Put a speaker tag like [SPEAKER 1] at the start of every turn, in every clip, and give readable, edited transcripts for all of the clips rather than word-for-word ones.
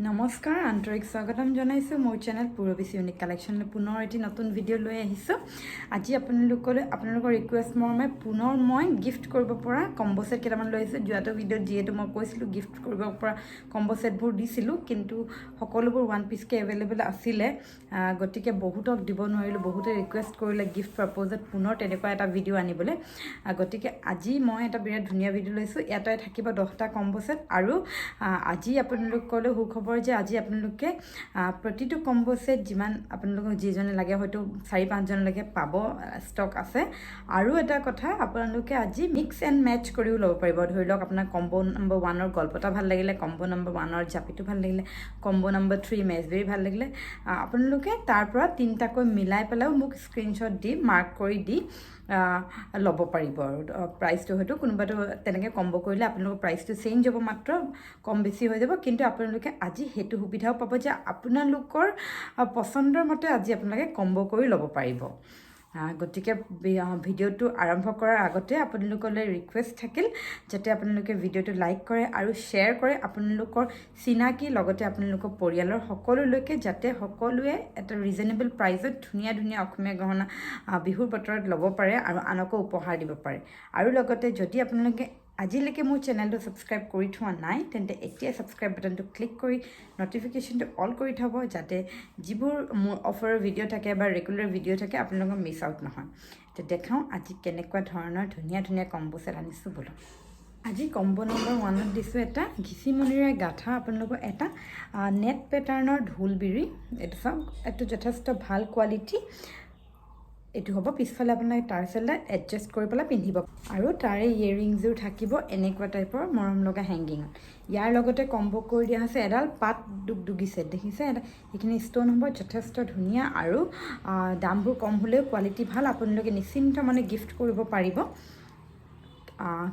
[SPEAKER 1] নমস্কাৰ আন্তৰিক স্বাগতম জনাইছো মোৰ চেনেল পুৰবি ইউনিক কালেকশ্যনলৈ পুনৰ এটি নতুন ভিডিঅ' লৈ আহিছোঁ। আজি আপোনালোকৰ ৰিকুৱেষ্ট মৰ্মে পুনৰ মই গিফ্ট কৰিব পৰা কম্বো সেট কেইটামান লৈ আহিছোঁ। যোৱাটো ভিডিঅ'ত যিহেতু মই কৈছিলোঁ গিফ্ট কৰিব পৰা কম্বো সেটবোৰ দিছিলোঁ, কিন্তু সকলোবোৰ ওৱান পিচকৈ এভেইলেবল আছিলে, গতিকে বহুতক দিব নোৱাৰিলোঁ। বহুতে ৰিকুৱেষ্ট কৰিলে গিফ্ট পাৰ্পজত পুনৰ তেনেকুৱা এটা ভিডিঅ' আনিবলৈ, গতিকে আজি মই এটা বিৰাট ধুনীয়া ভিডিঅ' লৈছোঁ। ইয়াতে থাকিব 10টা কম্বো সেট আৰু আজি আপোনালোকলৈ সুখবৰ যে আজি আপোনালোকে প্ৰতিটো কম্বো সেট যিমান আপোনালোকক যিজনে লাগে হয়তো 4-5জনলৈকে পাব, ষ্টক আছে। আৰু এটা কথা, আপোনালোকে আজি মিক্স এণ্ড মেচ কৰিও ল'ব পাৰিব। ধৰি লওক আপোনাৰ কম্বো নম্বৰ 1ৰ গল্পটা ভাল লাগিলে, কম্বো নম্বৰ 1ৰ জাপিটো ভাল লাগিলে, কম্বো নম্বৰ 3 মেজবেৰী ভাল লাগিলে, আপোনালোকে তাৰ পৰা 3টাকৈ মিলাই পেলাইও মোক স্ক্ৰীনশ্বট দি মাৰ্ক কৰি দি ল'ব পাৰিব। আৰু প্ৰাইচটো হয়তো কোনোবাটো তেনেকৈ কম্বো কৰিলে আপোনালোকৰ প্ৰাইচটো চেঞ্জ হ'ব, মাত্ৰ কম বেছি হৈ যাব, কিন্তু আপোনালোকে আজি সেইটো সুবিধাও পাব যে আপোনালোকৰ পচন্দৰ মতে আজি আপোনালোকে কম্বো কৰি ল'ব পাৰিব। গতিকে ভিডিঅ'টো আৰম্ভ কৰাৰ আগতে আপোনালোকলৈ ৰিকুৱেষ্ট থাকিল যাতে আপোনালোকে ভিডিঅ'টো লাইক কৰে আৰু শ্বেয়াৰ কৰে আপোনালোকৰ চিনাকি লগতে আপোনালোকৰ পৰিয়ালৰ সকলোলৈকে, যাতে সকলোৱে এটা ৰিজনেবল প্ৰাইচত ধুনীয়া ধুনীয়া অসমীয়া গহনা বিহুৰ বতৰত ল'ব পাৰে আৰু আনকো উপহাৰ দিব পাৰে। আৰু লগতে যদি আপোনালোকে আজিলৈকে মোৰ চেনেলটো ছাবস্ক্ৰাইব কৰি থোৱা নাই তেন্তে এতিয়া ছাবস্ক্ৰাইব বাটনটো ক্লিক কৰি নটিফিকেশ্যনটো অল কৰি থ'ব, যাতে যিবোৰ মোৰ অফাৰৰ ভিডিঅ' থাকে বা ৰেগুলাৰ ভিডিঅ' থাকে আপোনালোকৰ মিছ আউট নহয়। তো দেখাওঁ আজি কেনেকুৱা ধৰণৰ ধুনীয়া ধুনীয়া কম্বো সেট আনিছোঁ বোলো। আজি কম্বো নম্বৰ 1ত দিছোঁ এটা ঘিচিমণিৰে গাঠা আপোনালোকৰ এটা নেট পেটাৰ্ণৰ ঢোলবিৰি। এইটো চাওক, এইটো যথেষ্ট ভাল কোৱালিটি। এইটো হ'ব পিছফালে আপোনাক টাৰ্চেলডাল এডজাষ্ট কৰি পেলাই পিন্ধিব, আৰু তাৰে ইয়েৰিংযোৰ থাকিব এনেকুৱা টাইপৰ মৰম লগা হেংগিঙত। ইয়াৰ লগতে কম্বো কৰি দিয়া হৈছে এডাল পাত দুগদুগী ছেট, দেখিছে? এইখিনি ষ্ট'ন হ'ব, যথেষ্ট ধুনীয়া আৰু দামবোৰ কম হ'লেও কোৱালিটি ভাল। আপোনালোকে নিশ্চিন্ত মানে গিফ্ট কৰিব পাৰিব।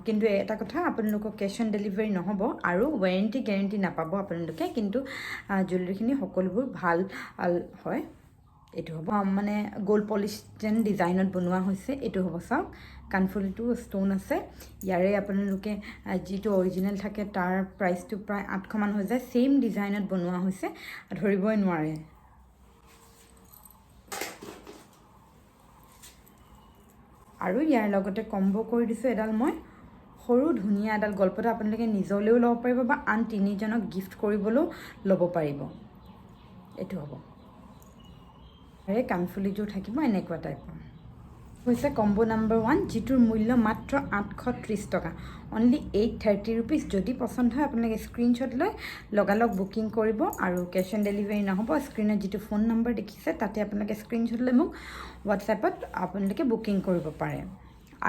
[SPEAKER 1] কিন্তু এটা কথা, আপোনালোকক কেছ অন ডেলিভাৰী নহ'ব আৰু ৱাৰেণ্টি গেৰেণ্টি নাপাব আপোনালোকে, কিন্তু জুৱেলাৰীখিনি সকলোবোৰ ভাল হয়। এইটো হ'ব মানে গ'ল্ড পলিছ যেন ডিজাইনত বনোৱা হৈছে। এইটো হ'ব, চাওক, কাণফুলিটো ষ্ট'ন আছে। ইয়াৰে আপোনালোকে যিটো অৰিজিনেল থাকে তাৰ প্ৰাইচটো প্ৰায় 800মান হৈ যায়। ছেইম ডিজাইনত বনোৱা হৈছে, ধৰিবই নোৱাৰে। আৰু ইয়াৰ লগতে কম্বো কৰি দিছোঁ এডাল মই সৰু ধুনীয়া এডাল গল্পটা। আপোনালোকে নিজলৈও ল'ব পাৰিব বা আন 3জনক গিফ্ট কৰিবলৈও ল'ব পাৰিব। এইটো হ'ব, আৰু কাণফুলিযোৰ থাকিব এনেকুৱা টাইপৰ। হৈছে কম্বো নম্বৰ 1, যিটোৰ মূল্য মাত্ৰ 830 টকা, অনলি 830 ৰুপিজ। যদি পচন্দ হয় আপোনালোকে স্ক্ৰীনশ্বট লৈ লগালগ বুকিং কৰিব আৰু কেছ অন ডেলিভাৰী নহ'ব। স্ক্ৰীনত যিটো ফোন নম্বৰ দেখিছে তাতে আপোনালোকে স্ক্ৰীনশ্বট লৈ মোক হোৱাটছএপত আপোনালোকে বুকিং কৰিব পাৰে।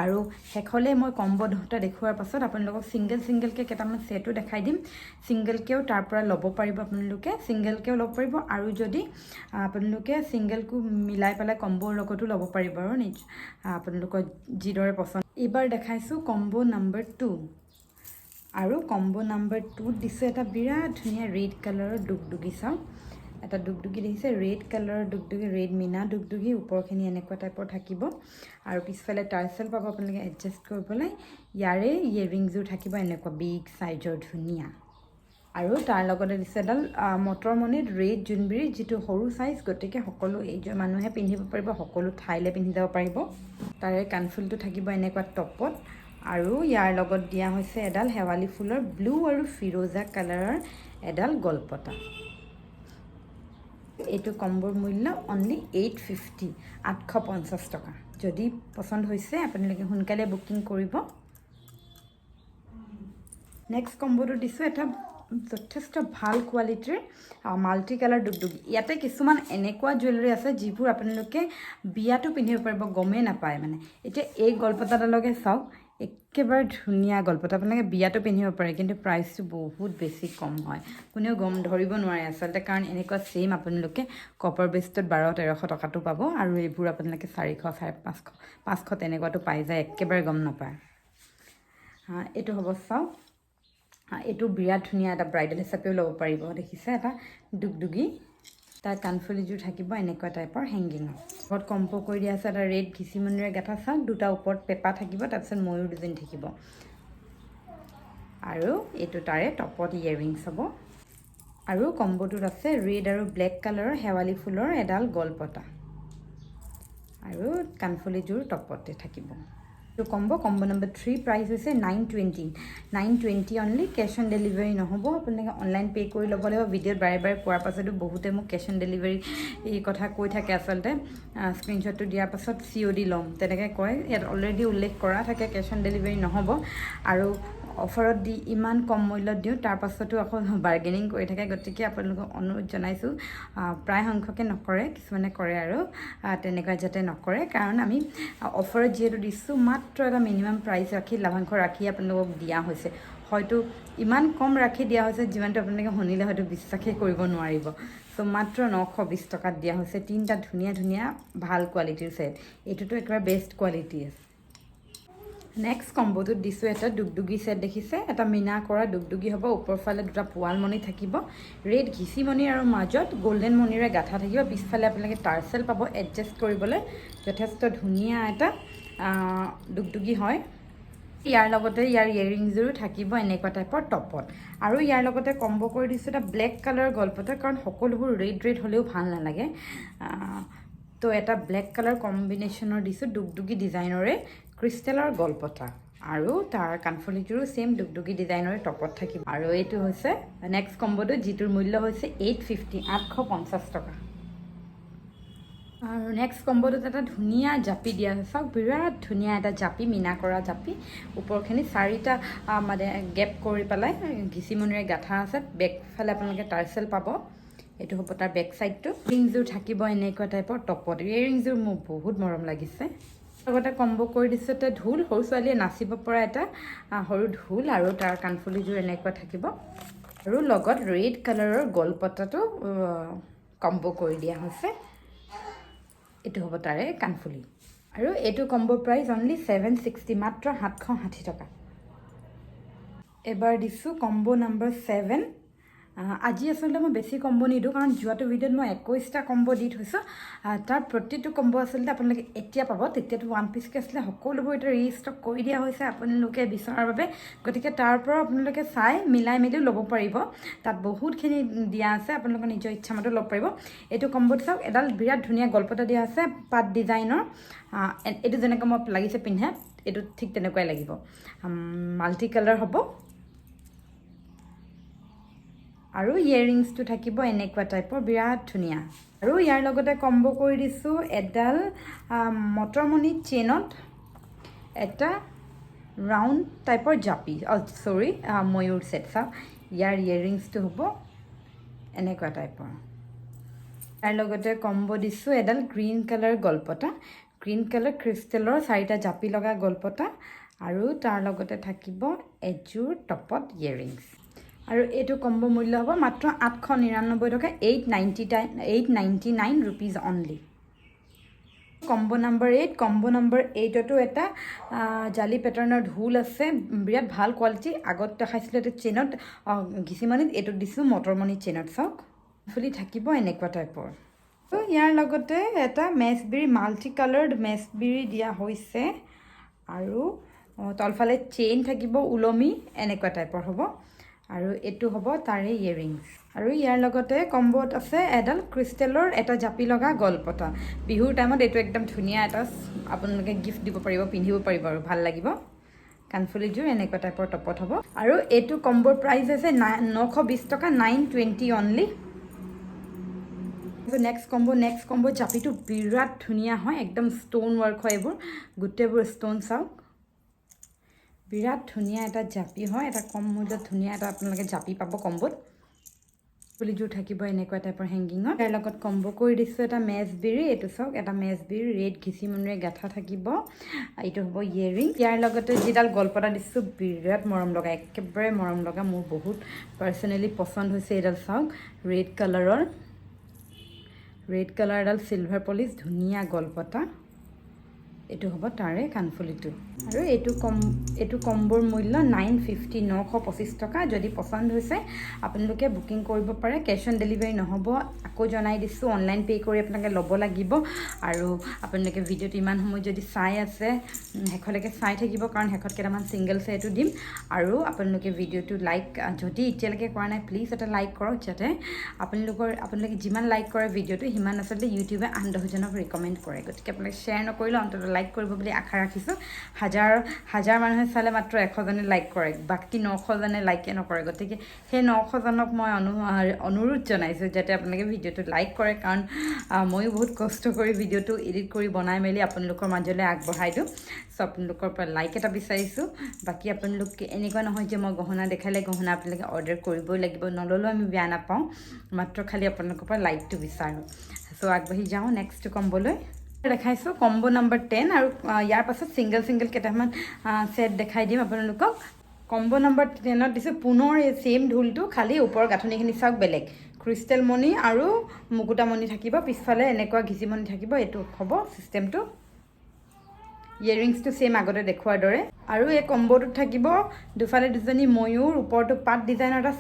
[SPEAKER 1] আৰু শেষলৈ মই কম্বো 10টা দেখুওৱাৰ পাছত আপোনালোকক ছিংগলকৈ কেইটামান ছেটো দেখাই দিম। ছিংগলকৈও তাৰ পৰা ল'ব পাৰিব, আপোনালোকে ছিংগলকৈও ল'ব পাৰিব, আৰু যদি আপোনালোকে ছিংগলকো মিলাই পেলাই কম্বোৰ লগতো ল'ব পাৰিব আৰু আপোনালোকৰ যিদৰে পচন্দ। এইবাৰ দেখাইছোঁ কম্বো নম্বৰ 2, আৰু কম্বো নম্বৰ 2ত দিছোঁ এটা বিৰাট ধুনীয়া ৰেড কালাৰৰ দুগদুগী। চাওক, এটা দুগদুগী দেখিছে, ৰেড কালাৰৰ দুগদুগী, ৰেড মিনা দুগদুগী। ওপৰখিনি এনেকুৱা টাইপৰ থাকিব আৰু পিছফালে টাৰ্চেল পাব আপোনালোকে এডজাষ্ট কৰি পেলাই। ইয়াৰে ইয়েৰিংযোৰ থাকিব এনেকুৱা বিগ চাইজৰ ধুনীয়া, আৰু তাৰ লগতে দিছে এডাল মটৰমণিত ৰেড জোনবিৰি, যিটো সৰু চাইজ, গতিকে সকলো এইযোৰ মানুহে পিন্ধিব পাৰিব, সকলো ঠাইলৈ পিন্ধি যাব পাৰিব। তাৰে কাণফুলটো থাকিব এনেকুৱা টপত, আৰু ইয়াৰ লগত দিয়া হৈছে এডাল শেৱালি ফুলৰ ব্লু আৰু ফিৰোজা কালাৰৰ এডাল গল্পটা। এইটো কম্বোৰ মূল্য অনলি 850, 850 টকা। যদি পচন্দ হৈছে আপোনালোকে সোনকালে বুকিং কৰিব। নেক্সট কম্বোটো দিছোঁ এটা যথেষ্ট ভাল কোৱালিটিৰ মাল্টি কালাৰ দুগদুগী। ইয়াতে কিছুমান এনেকুৱা জুৱেলাৰী আছে যিবোৰ আপোনালোকে বিয়াতো পিন্ধিব পাৰিব, গমেই নাপায় মানে। এতিয়া এই গল্পটাডালকে চাওক, একেবাৰে ধুনীয়া গল্পটা, আপোনালোকে বিয়াতো পিন্ধিব পাৰে, কিন্তু প্ৰাইচটো বহুত বেছি কম হয়, কোনেও ধৰিব নোৱাৰে আচলতে। কাৰণ এনেকুৱা ছেইম আপোনালোকে কপাৰ বেষ্টত 1200-1300 টকাটো পাব, আৰু এইবোৰ আপোনালোকে 400, 550, 500 তেনেকুৱাতো পাই যায়, একেবাৰে গম নাপায়। এইটো হ'ব, চাওক, এইটো বিৰাট ধুনীয়া, এটা ব্ৰাইডেল হিচাপেও ল'ব পাৰিব। দেখিছে, এটা দুগদুগী, তাৰ কাণফুলিযোৰ থাকিব এনেকুৱা টাইপৰ হেংগিঙত। ওপৰত কম্বো কৰি দিয়া আছে এটা ৰেড ঘিচিমণিৰে গাঠা। চাওক, দুটা ওপৰত পেপা থাকিব, তাৰপিছত ময়ূৰ দুজনী থাকিব, আৰু এইটো তাৰে টপত ইয়েৰিংছ হ'ব। আৰু কম্বোটোত আছে ৰেড আৰু ব্লেক কালাৰৰ শেৱালি ফুলৰ এডাল গলপতা আৰু কাণফুলিযোৰ টপতে থাকিব তো কম্বো নম্বৰ 3 প্ৰাইস হৈছে 920 অনলি কেশ অন ডেলিভাৰী নহ'ব আপোনালোকে অনলাইন পে' কৰি ল'ব লাগিব ভিডিঅ'ত বাৰে বাৰে কোৱাৰ পাছতো বহুতে মোক কেশ অন ডেলিভাৰী এই কথা কৈ থাকে আচলতে স্ক্ৰীনশ্বটটো দিয়াৰ পাছত COD ল'ম তেনেকৈ কয় ইয়াত অলৰেডি উল্লেখ কৰা থাকে কেশ অন ডেলিভাৰী নহ'ব আৰু অফাৰত দি ইমান কম মূল্যত দিওঁ তাৰ পাছতো আকৌ বাৰ্গেনিং কৰি থাকে গতিকে আপোনালোকক অনুৰোধ জনাইছোঁ প্ৰায় সংখ্যকে নকৰে কিছুমানে কৰে আৰু তেনেকুৱা যাতে নকৰে কাৰণ আমি অফাৰত যিহেতু দিছোঁ মাত্ৰ এটা মিনিমাম প্ৰাইচ ৰাখি লাভাংশ ৰাখি আপোনালোকক দিয়া হৈছে হয়তো ইমান কম ৰাখি দিয়া হৈছে যিমানটো আপোনালোকে শুনিলে হয়তো বিশ্বাসেই কৰিব নোৱাৰিব চ' মাত্ৰ 920 টকাত দিয়া হৈছে তিনিটা ধুনীয়া ধুনীয়া ভাল কোৱালিটিৰ ছেট এইটোতো একেবাৰে বেষ্ট কোৱালিটি আছে নেক্সট কম্বোটোত দিছোঁ এটা দুগদুগী ছেট দেখিছে এটা মিনা কৰা দুগদুগী হ'ব ওপৰ ফালে দুটা পোৱালমণি থাকিব ৰেড ঘিচিমণি আৰু মাজত গোল্ডেন মণিৰে গাঁঠা থাকিব পিছফালে আপোনালোকে টাৰ্চেল পাব এডজাষ্ট কৰিবলৈ যথেষ্ট ধুনীয়া এটা দুগদুগী হয় ইয়াৰ লগতে ইয়াৰ ইয়েৰিংযোৰো থাকিব এনেকুৱা টাইপৰ টপত আৰু ইয়াৰ লগতে কম্বো কৰি দিছোঁ এটা ব্লেক কালাৰ গল্পতে কাৰণ সকলোবোৰ ৰেড হ'লেও ভাল নালাগে তো এটা ব্লেক কালাৰ কম্বিনেশ্যনৰ দিছোঁ দুগদুগী ডিজাইনৰে ক্ৰিষ্টেলৰ গলপতা আৰু তাৰ কাণফুলিযোৰো সেম দুগদুগী ডিজাইনৰ টপত থাকিব আৰু এইটো হৈছে নেক্সট কম্বোটো যিটোৰ মূল্য হৈছে 850 টকা আৰু নেক্সট কম্বোটোত এটা ধুনীয়া জাপি দিয়া আছে চাওক বিৰাট ধুনীয়া এটা জাপি মিনা কৰা জাপি ওপৰখিনি চাৰিটা মানে গেপ কৰি পেলাই ঘিচিমণিৰে গাঁঠা আছে বেকফালে আপোনালোকে টাৰ্চেল পাব এইটো হ'ব তাৰ বেক চাইডটো ৰিংযোৰ থাকিব এনেকুৱা টাইপৰ টপত ইয়েৰিংযোৰ মোৰ বহুত মৰম লাগিছে লগতে কম্বো কৰি দিছোঁ এটা ঢোল সৰু ছোৱালীয়ে নাচিব পৰা এটা সৰু ঢোল আৰু তাৰ কাণফুলিযোৰ এনেকুৱা থাকিব আৰু লগত ৰেড কালাৰৰ গলপতাটো কম্বো কৰি দিয়া হৈছে এইটো হ'ব তাৰে কাণফুলি আৰু এইটো কম্বো প্ৰাইচ অনলি 760 মাত্ৰ 760 টকা এবাৰ দিছোঁ কম্বো নম্বৰ 7 আজি আচলতে মই বেছি কম্বো নিদিওঁ কাৰণ যোৱাটো ভিডিঅ'ত মই 21টা কম্বো দি থৈছোঁ তাৰ প্ৰতিটো কম্বো আচলতে আপোনালোকে এতিয়া পাব তেতিয়াতো 1 পিচকৈ আছিলে সকলোবোৰ এতিয়া ৰিষ্টক কৰি দিয়া হৈছে আপোনালোকে বিচৰাৰ বাবে গতিকে তাৰ পৰা আপোনালোকে চাই মিলাই মেলিও ল'ব পাৰিব তাত বহুতখিনি দিয়া আছে আপোনালোকৰ নিজৰ ইচ্ছামতে ল'ব পাৰিব এইটো কম্বোত চাওক এডাল বিৰাট ধুনীয়া গল্পটা দিয়া আছে পাত ডিজাইনৰ এইটো যেনেকৈ মই লাগিছে পিন্ধে এইটো ঠিক তেনেকুৱাই লাগিব মাল্টি কালাৰ হ'ব আৰু ইয়েৰিংছটো থাকিব এনেকুৱা টাইপৰ বিৰাট ধুনীয়া আৰু ইয়াৰ লগতে কম্বো কৰি দিছোঁ এডাল মটৰমণি চেইনত এটা ৰাউণ্ড টাইপৰ জাপি ময়ূৰ ছেট চাওক ইয়াৰ ইয়েৰিংছটো হ'ব এনেকুৱা টাইপৰ ইয়াৰ লগতে কম্বো দিছোঁ এডাল গ্ৰীণ কালাৰ গলপতা গ্ৰীণ কালাৰ ক্ৰিষ্টেলৰ 4টা জাপি লগা গলপতা আৰু তাৰ লগতে থাকিব এযোৰ টপত ইয়েৰিংছ আৰু এইটো কম্বো মূল্য হ'ব মাত্ৰ 899 টকা 899 ৰুপিজ অনলি কম্বো নম্বৰ 8টো এটা জালি পেটাৰ্ণৰ ঢোল আছে বিৰাট ভাল কোৱালিটি আগত দেখাইছিলোঁ এটা চেইনত ঘিচিমণিত এইটোত দিছোঁ মটৰমণি চেইনত চাওক ফুলি থাকিব এনেকুৱা টাইপৰ তো ইয়াৰ লগতে এটা মেছবিৰি মাল্টি কালাৰ্ড মেছবিৰি দিয়া হৈছে আৰু তলফালে চেইন থাকিব ওলমি এনেকুৱা টাইপৰ হ'ব আৰু এইটো হ'ব তাৰে ইয়েৰিংছ আৰু ইয়াৰ লগতে কম্বোত আছে এডাল ক্ৰিষ্টেলৰ এটা জাপি লগা গলপতা বিহুৰ টাইমত এইটো একদম ধুনীয়া এটা আপোনালোকে গিফ্ট দিব পাৰিব পিন্ধিব পাৰিব আৰু ভাল লাগিব কাণফুলিযোৰ এনেকুৱা টাইপৰ টপত হ'ব আৰু এইটো কম্বোৰ প্ৰাইচ হৈছে 920 টকা 920 অনলি নেক্সট কম্বো জাপিটো বিৰাট ধুনীয়া হয় একদম ষ্ট'ন ৱৰ্ক হয় এইবোৰ গোটেইবোৰ ষ্ট'ন চাওক বিৰাট ধুনীয়া এটা জাপি হয় এটা কম মূল্যত ধুনীয়া এটা আপোনালোকে জাপি পাব কম্বোত ফুলিযোৰ থাকিব এনেকুৱা টাইপৰ হেংগিঙত ইয়াৰ লগত কম্বো কৰি দিছোঁ এটা মেছবিৰি এইটো চাওক এটা মেছবিৰি ৰেড ঘিচিমণিৰে গাঁঠা থাকিব এইটো হ'ব ইয়েৰিং ইয়াৰ লগতে যিডাল গলপতা দিছোঁ বিৰাট মৰম লগা একেবাৰে মৰম লগা মোৰ বহুত পাৰ্চনেলি পচন্দ হৈছে এইডাল চাওক ৰেড কালাৰ এডাল চিলভাৰ পলিচ ধুনীয়া গলপতা এইটো হ'ব তাৰে কাণফুলিটো আৰু এইটো কম্বোৰ মূল্য 950 925 টকা। যদি পচন্দ হৈছে আপোনালোকে বুকিং কৰিব পাৰে, কেছ অন ডেলিভাৰী নহ'ব। আকৌ জনাই দিছোঁ, অনলাইন পে' কৰি আপোনালোকে ল'ব লাগিব। আৰু আপোনালোকে ভিডিঅ'টো ইমান সময় যদি চাই আছে শেষলৈকে চাই থাকিব, কাৰণ শেষত কেইটামান ছিংগল ছেটো দিম। আৰু আপোনালোকে ভিডিঅ'টো লাইক যদি এতিয়ালৈকে কৰা নাই প্লিজ এটা লাইক কৰক, যাতে আপোনালোকে যিমান লাইক কৰে ভিডিঅ'টো সিমান আচলতে ইউটিউবে আন 10জনক ৰিকমেণ্ড কৰে। গতিকে আপোনালোকে শ্বেয়াৰ নকৰিলেও অন্ততঃ লাইক কৰিব বুলি আশা ৰাখিছোঁ। হাজাৰ মানুহে চালে মাত্ৰ 100জনে লাইক কৰে, বাকী 900জনে লাইকে নকৰে। গতিকে সেই 900জনক মই অনুৰোধ জনাইছোঁ যাতে আপোনালোকে ভিডিঅ'টো লাইক কৰে, কাৰণ ময়ো বহুত কষ্ট কৰি ভিডিঅ'টো এডিট কৰি বনাই মেলি আপোনালোকৰ মাজলৈ আগবঢ়াই দিওঁ। চ' আপোনালোকৰ পৰা লাইক এটা বিচাৰিছোঁ। বাকী আপোনালোকে এনেকুৱা নহয় যে মই গহনা দেখালে গহনা আপোনালোকে অৰ্ডাৰ কৰিবই লাগিব, নল'লেও আমি বেয়া নাপাওঁ, মাত্ৰ খালি আপোনালোকৰ পৰা লাইকটো বিচাৰোঁ। চ' আগবাঢ়ি যাওঁ নেক্সট কম্বলৈ। দেখাইছোঁ কম্বো নম্বৰ 10, আৰু ইয়াৰ পাছত ছিংগল কেইটামান ছেট দেখাই দিম আপোনালোকক। কম্বো নম্বৰ 10ত দিছোঁ পুনৰ এই ছেইম ঢোলটো, খালি ওপৰৰ গাঁথনিখিনি চাওক বেলেগ। ক্ৰিষ্টেল মণি আৰু মুকুতামণি থাকিব, পিছফালে এনেকুৱা ঘিচিমণি থাকিব। এইটো হ'ব চিষ্টেমটো। ইয়েৰিংছটো ছেইম আগতে দেখুৱাৰ দৰে। আৰু এই কম্বোটোত থাকিব দুফালে দুজনী ময়ূৰ, ওপৰটো পাত ডিজাইনৰ এটা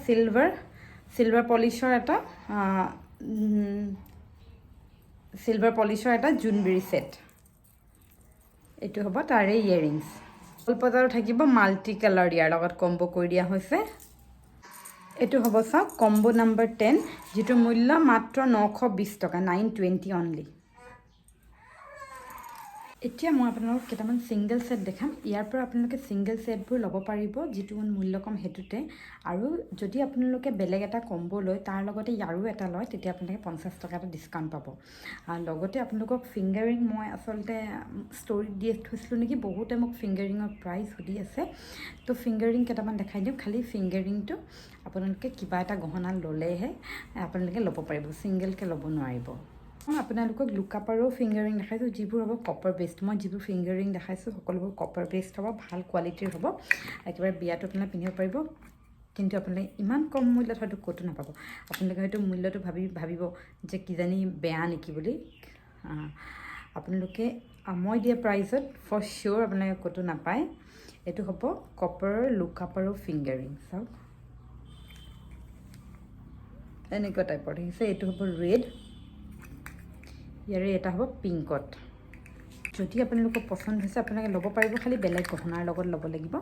[SPEAKER 1] চিলভাৰ পলিচৰ এটা জোনবিৰি ছেট। এইটো হ'ব তাৰে ইয়েৰিংছ। গলপতাৰো থাকিব মাল্টি কালাৰ, ইয়াৰ লগত কম্বো কৰি দিয়া হৈছে। এইটো হ'ব চাওক কম্বো নম্বৰ 10, যিটো মূল্য মাত্ৰ 920 টকা, 920 অনলি। এতিয়া মই আপোনালোকক কেইটামান ছিংগল ছেট দেখাম। ইয়াৰ পৰা আপোনালোকে ছিংগল ছেটবোৰ ল'ব পাৰিব, যিটো মূল্য কম সেইটোতে। আৰু যদি আপোনালোকে বেলেগ এটা কম্বো লয়, তাৰ লগতে ইয়াৰো এটা লয়, তেতিয়া আপোনালোকে 50 টকা এটা ডিছকাউণ্ট পাব। লগতে আপোনালোকক ফিংগাৰিং মই আচলতে ষ্টৰিত দি থৈছিলোঁ নেকি, বহুতে মোক ফিংগাৰিঙৰ প্ৰাইচ সুধি আছে। তো ফিংগাৰিং কেইটামান দেখাই দিওঁ। খালি ফিংগাৰিংটো আপোনালোকে কিবা এটা গহনা ল'লেহে আপোনালোকে ল'ব পাৰিব, ছিংগলকৈ ল'ব নোৱাৰিব। মই আপোনালোকক লুকাপাৰো ফিংগাৰিং দেখাইছোঁ, যিবোৰ হ'ব কপাৰ বেষ্ট। মই যিবোৰ ফিংগাৰিং দেখাইছোঁ সকলোবোৰ কপাৰ বেষ্ট হ'ব, ভাল কোৱালিটিৰ হ'ব। একেবাৰে বিয়াটো আপোনালোকে পিন্ধিব পাৰিব। কিন্তু আপোনালোকে ইমান কম মূল্যত হয়তো ক'তো নাপাব। আপোনালোকে হয়তো মূল্যটো ভাবিব যে কিজানি বেয়া নেকি বুলি। আপোনালোকে মই দিয়া প্ৰাইচত ফৰ চিয়'ৰ আপোনালোকে ক'তো নাপায়। এইটো হ'ব কপাৰৰ লুকাপাৰো ফিংগাৰিং। চাওক এনেকুৱা টাইপৰ দেখিছে। এইটো হ'ব ৰেড, ইয়াৰে এটা হ'ব পিংকত। যদি আপোনালোকৰ পচন্দ হৈছে আপোনালোকে ল'ব পাৰিব, খালি বেলেগ গহনাৰ লগত ল'ব লাগিব।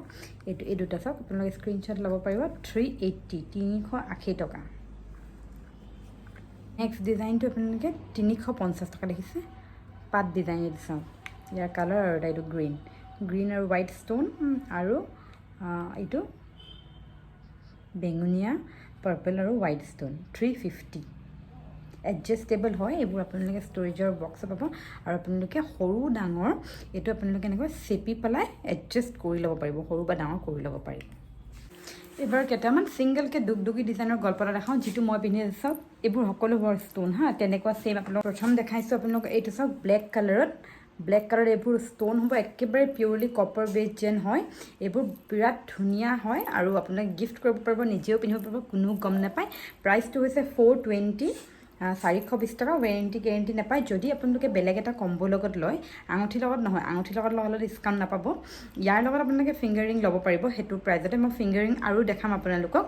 [SPEAKER 1] এই দুটা চাওক, আপোনালোকে স্ক্ৰীনশ্বট ল'ব পাৰিব। 380 380 টকা। নেক্সট ডিজাইনটো আপোনালোকে 350 টকা দেখিছে, পাত ডিজাইন। এইটো চাওক, ইয়াৰ কালাৰ আৰু এইটো গ্ৰীণ আৰু হোৱাইট ষ্ট'ন, আৰু এইটো বেঙুনীয়া, পাৰ্পল আৰু হোৱাইট ষ্ট'ন। 350। এডজাষ্টেবল হয় এইবোৰ, আপোনালোকে ষ্ট'ৰেজৰ বক্সত পাব। আৰু আপোনালোকে সৰু ডাঙৰ এইটো আপোনালোকে এনেকৈ চেপি পেলাই এডজাষ্ট কৰি ল'ব পাৰিব, সৰু বা ডাঙৰ কৰি ল'ব পাৰিব। এইবাৰ কেইটামান ছিংগলকৈ দুগদুগী ডিজাইনৰ গলপতা দেখাওঁ, যিটো মই পিন্ধি আছোঁ। চাওক এইবোৰ সকলোবোৰ ষ্ট'ন তেনেকুৱা ছেইম। আপোনালোক প্ৰথম দেখাইছোঁ আপোনালোক এইটো চাওক ব্লেক কালাৰত এইবোৰ ষ্ট'ন হ'ব, একেবাৰে পিয়'ৰলি কপাৰ বেছ যেন হয়। এইবোৰ বিৰাট ধুনীয়া হয়, আৰু আপোনালোকে গিফ্ট কৰিব পাৰিব, নিজেও পিন্ধিব পাৰিব, কোনো গম নাপায়। প্ৰাইচটো হৈছে 420, 420 টকা। গেৰেণ্টি নাপায়। যদি আপোনালোকে বেলেগ এটা কম্বো লগত লয়, আঙুঠিৰ লগত নহয়, আঙুঠিৰ লগত লগালে ডিছকাউণ্ট নাপাব। ইয়াৰ লগত আপোনালোকে ফিংগাৰিং ল'ব পাৰিব সেইটো প্ৰাইজতে। মই ফিংগাৰিং আৰু দেখাম আপোনালোকক।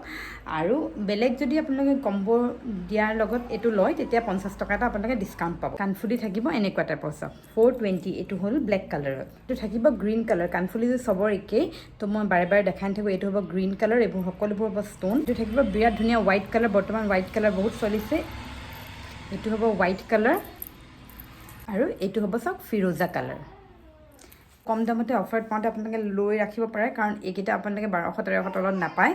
[SPEAKER 1] আৰু বেলেগ যদি আপোনালোকে কম্বো দিয়াৰ লগত এইটো লয়, তেতিয়া 50 টকা এটা আপোনালোকে ডিছকাউণ্ট পাব। কাণফুলি থাকিব এনেকুৱা টাইপৰ চাওক, 420। এইটো হ'ল ব্লেক কালাৰত। এইটো থাকিব গ্ৰীণ কালাৰ। কাণফুলিযোৰ চবৰ একেই, তো মই বাৰে দেখাই নাথাকোঁ। এইটো হ'ব গ্ৰীণ কালাৰ, এইবোৰ সকলোবোৰ হ'ব ষ্ট'ন। এইটো থাকিব বিৰাট ধুনীয়া হোৱাইট কালাৰ, বৰ্তমান হোৱাইট কালাৰ বহুত চলিছে। এইটো হ'ব হোৱাইট কালাৰ, আৰু এইটো হ'ব চাওক ফিৰোজা কালাৰ। কম দামতে অফাৰত পাওঁতে আপোনালোকে লৈ ৰাখিব পাৰে, কাৰণ এইকেইটা আপোনালোকে 1200-1300 তলত নাপায়।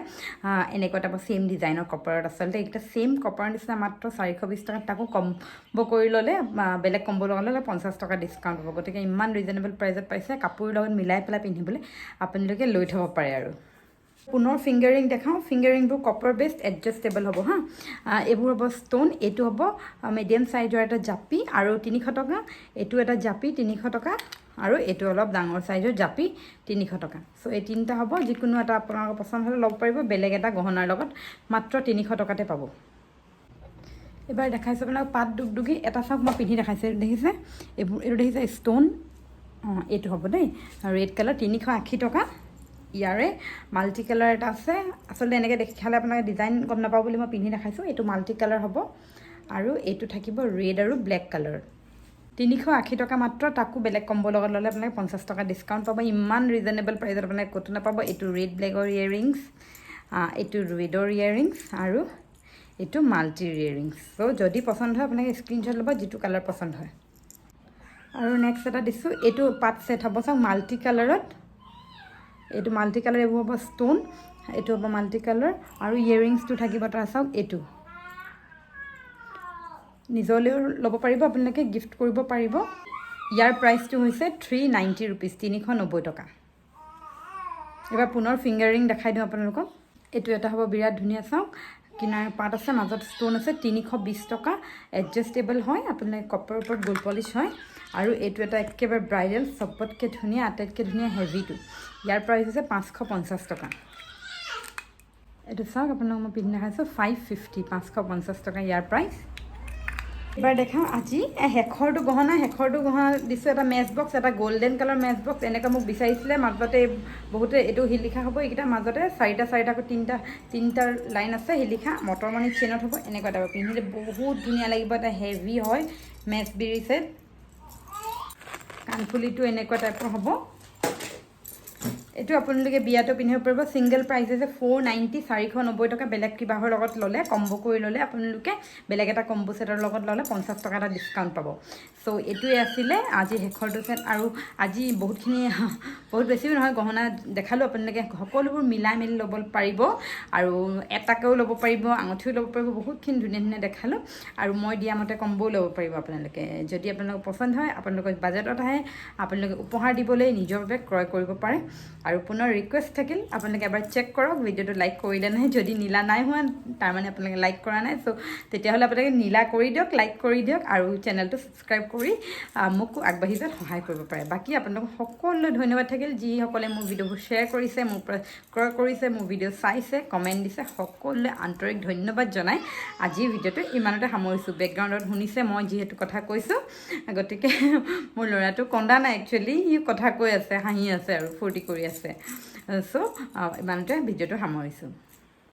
[SPEAKER 1] এনেকুৱা টাইপৰ ছেইম ডিজাইনৰ কপাৰত। আচলতে এইকেইটা ছেইম কপাৰৰ নিচিনা, মাত্ৰ 420 টকাত। তাকো কম্বো কৰি ল'লে, বেলেগ কম্বো লগালে 50 টকা ডিছকাউণ্ট পাব। গতিকে ইমান ৰিজনেবল প্ৰাইজত পাইছে, কাপোৰৰ লগত মিলাই পেলাই পিন্ধিবলৈ আপোনালোকে লৈ থ'ব পাৰে। আৰু পুনৰ ফিংগাৰিং দেখাওঁ। ফিংগাৰিংবোৰ কপাৰ বেষ্ট, এডজাষ্টেবল হ'ব এইবোৰ হ'ব ষ্ট'ন। এইটো হ'ব মিডিয়াম চাইজৰ এটা জাপি, আৰু 300 টকা। এইটো এটা জাপি 300 টকা, আৰু এইটো অলপ ডাঙৰ চাইজৰ জাপি 300 টকা। চ' এই তিনিটা হ'ব, যিকোনো এটা আপোনালোকৰ পচন্দ হ'লে ল'ব পাৰিব, বেলেগ এটা গহনাৰ লগত মাত্ৰ 300 টকাতে পাব। এইবাৰ দেখাইছোঁ আপোনালোক পাত দুগদুগী। এটা চাওক মই পিন্ধি দেখাইছোঁ, দেখিছে এইটো দেখিছে ষ্ট'ন, অঁ এইটো হ'ব দেই ৰেড কালাৰ 380 টকা ইয়াৰে মাল্টি কালাৰ এটা আছে আচলতে এনেকৈ দেখালে আপোনালোকে ডিজাইন গম নাপাব বুলি মই পিন্ধি দেখাইছোঁ এইটো মাল্টি কালাৰ হ'ব আৰু এইটো থাকিব ৰেড আৰু ব্লেক কালাৰ 380 টকা মাত্ৰ তাকো বেলেগ কম্বো লগত ল'লে আপোনালোকে 50 টকা ডিছকাউণ্ট পাব ইমান ৰিজনেবল প্ৰাইচত আপোনালোকে ক'তো নাপাব এইটো ৰেড ব্লেকৰ ইয়েৰিংছ এইটো ৰেডৰ ইয়েৰিংছ আৰু এইটো মাল্টিৰ ইয়েৰিংছ চ' যদি পচন্দ হয় আপোনালোকে স্ক্ৰীনশ্বট ল'ব যিটো কালাৰ পচন্দ হয় আৰু নেক্সট এটা দিছোঁ এইটো পাত ছেট হ'ব চাওক মাল্টি কালাৰত এইটো মাল্টি কালাৰ এইবোৰ হ'ব ষ্টোন এইটো হ'ব মাল্টি কালাৰ আৰু ইয়েৰিংছটো থাকিব তাৰ চাওক এইটো নিজলৈও ল'ব পাৰিব আপোনালোকে গিফ্ট কৰিব পাৰিব ইয়াৰ প্ৰাইচটো হৈছে 390 ৰুপিজ 390 টকা এবাৰ পুনৰ ফিংগাৰিং দেখাই দিওঁ আপোনালোকক এইটো এটা হ'ব বিৰাট ধুনীয়া চাওক কিনাৰ পাত আছে মাজত ষ্টোন আছে 320 টকা এডজাষ্টেবল হয় আপোনালোকে কপাৰৰ ওপৰত গোল পলিচ হয় আৰু এইটো এটা একেবাৰে ব্ৰাইডেল চবতকৈ ধুনীয়া আটাইতকৈ ধুনীয়া হেভিটো ইয়াৰ প্ৰাইচ হৈছে 550 টকা এইটো চাওক আপোনালোকক মই পিন্ধি দেখাইছোঁ 550 550 টকা ইয়াৰ প্ৰাইচ এবাৰ দেখাওঁ আজি শেষৰটো গহনা দিছোঁ এটা মেচ বক্স এটা গল্ডেন কালাৰ মেচ বক্স এনেকৈ মোক বিচাৰিছিলে মাজতে বহুতে এইটো শিলিখা হ'ব এইকেইটা মাজতে চাৰিটাকৈ তিনিটা লাইন আছে শিলিখা মটৰমানি চেইনত হ'ব এনেকুৱা এটা পিন্ধিলে বহুত ধুনীয়া লাগিব এটা হেভি হয় মেচ বিৰি ছেট কাণফুলিটো এনেকুৱা টাইপৰ হ'ব এইটো আপোনালোকে বিয়াতো পিন্ধিব পাৰিব ছিংগল প্ৰাইচ হৈছে 490 490 টকা বেলেগ কিবাহৰ লগত ল'লে কম্বো কৰি ল'লে আপোনালোকে বেলেগ এটা কম্বো ছেটৰ লগত ল'লে 50 টকা এটা ডিছকাউণ্ট পাব চ' এইটোৱে আছিলে আজি শেষৰটো ছেট আৰু আজি বহুত বেছিও নহয় গহনা দেখালোঁ আপোনালোকে সকলোবোৰ মিলাই মেলি ল'ব পাৰিব আৰু এটাকেও ল'ব পাৰিব আঙুঠিও ল'ব পাৰিব বহুতখিনি ধুনীয়া ধুনীয়া দেখালোঁ আৰু মই দিয়া মতে কম্বও ল'ব পাৰিব আপোনালোকে যদি আপোনালোকৰ পচন্দ হয় আপোনালোকৰ বাজেটত আহে আপোনালোকে উপহাৰ দিবলৈ নিজৰ বাবে ক্ৰয় কৰিব পাৰে আৰু পুনৰ ৰিকুৱেষ্ট থাকিল আপোনালোকে এবাৰ চেক কৰক ভিডিঅ'টো লাইক কৰিলে নাই যদি নীলা নাই হোৱা তাৰমানে আপোনালোকে লাইক কৰা নাই চ' তেতিয়াহ'লে আপোনালোকে নীলা কৰি দিয়ক লাইক কৰি দিয়ক আৰু চেনেলটো ছাবস্ক্ৰাইব কৰি মোক আগবাঢ়ি যোৱাত সহায় কৰিব পাৰে বাকী আপোনালোকক সকলোলৈ ধন্যবাদ থাকিল যিসকলে মোৰ ভিডিঅ'বোৰ শ্বেয়াৰ কৰিছে মোৰ পৰা ক্ৰয় কৰিছে মোৰ ভিডিঅ' চাইছে কমেণ্ট দিছে সকলোলৈ আন্তৰিক ধন্যবাদ জনাই আজিৰ ভিডিঅ'টো ইমানতে সামৰিছোঁ বেকগ্ৰাউণ্ডত শুনিছে মই যিহেতু কথা কৈছোঁ গতিকে মোৰ ল'ৰাটো কন্দা নাই একচুৱেলি সি কথা কৈ আছে হাঁহি আছে আৰু ফূৰ্তি কৰি আছে চ' ইমানতে ভিডিঅ'টো সামৰিছোঁ